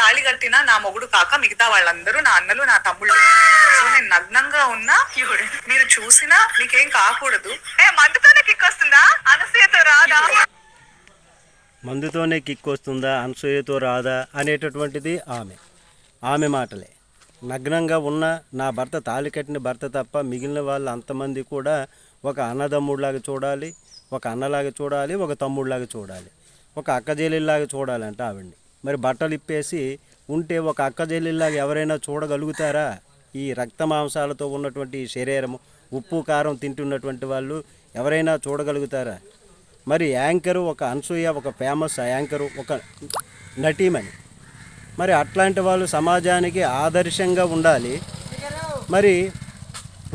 తాళి కట్టిన నా మొగుడు కాక మిగతా వాళ్ళందరూ నా అన్నలు, నా తమ్ముళ్ళు. సో నేను నగ్నంగా ఉన్నా మీరు చూసినా మీకేం కాకూడదు. మందుతోనే కిక్ వస్తుందా, అనసూయతో రాదా? మందుతోనే కిక్ వస్తుందా, అనసూయతో రాదా అనేటటువంటిది ఆమె మాటలే. నగ్నంగా ఉన్న నా భర్త, తాళి కట్టిన భర్త తప్ప మిగిలిన వాళ్ళు అంతమంది కూడా ఒక అన్నదమ్ముడిలాగా చూడాలి, ఒక అన్నలాగా చూడాలి, ఒక తమ్ముడిలాగా చూడాలి, ఒక అక్కజెల్లిలాగా చూడాలంట ఆవిడ్ని. మరి బట్టలు ఇప్పేసి ఉంటే ఒక అక్కజెల్లిలాగా ఎవరైనా చూడగలుగుతారా? ఈ రక్త మాంసాలతో ఉన్నటువంటి శరీరము, ఉప్పు కారం తింటున్నటువంటి వాళ్ళు ఎవరైనా చూడగలుగుతారా? మరి యాంకరు ఒక అనసూయ, ఒక ఫేమస్ యాంకరు, ఒక నటీమణి. మరి అట్లాంటి వాళ్ళు సమాజానికి ఆదర్శంగా ఉండాలి. మరి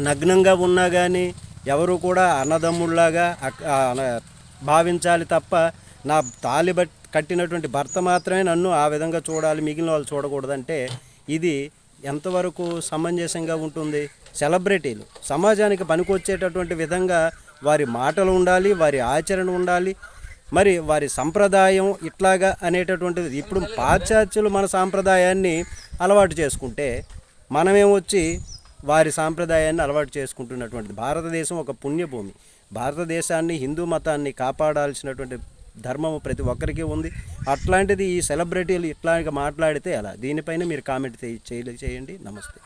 నగ్నంగా ఉన్నా కానీ ఎవరు కూడా అన్నదమ్ముళ్ళలాగా భావించాలి తప్ప నా తాళి కట్టినటువంటి భర్త మాత్రమే నన్ను ఆ విధంగా చూడాలి, మిగిలిన వాళ్ళు చూడకూడదంటే ఇది ఎంతవరకు సమంజసంగా ఉంటుంది? సెలబ్రిటీలు సమాజానికి పనికొచ్చేటటువంటి విధంగా వారి మాటలు ఉండాలి, వారి ఆచరణ ఉండాలి, మరి వారి సంప్రదాయం ఇట్లాగా అనేటటువంటిది. ఇప్పుడు పాశ్చాత్యులు మన సాంప్రదాయాన్ని అలవాటు చేసుకుంటే మనమేమొచ్చి వారి సాంప్రదాయాన్ని అలవాటు చేసుకుంటున్నటువంటిది. భారతదేశం ఒక పుణ్యభూమి. భారతదేశాన్ని, హిందూ మతాన్ని కాపాడాల్సినటువంటి ధర్మం ప్రతి ఒక్కరికి ఉంది. అట్లాంటిది ఈ సెలబ్రిటీలు ఇట్లాగా మాట్లాడితే ఎలా? దీనిపైన మీరు కామెంట్ చేయండి. నమస్తే.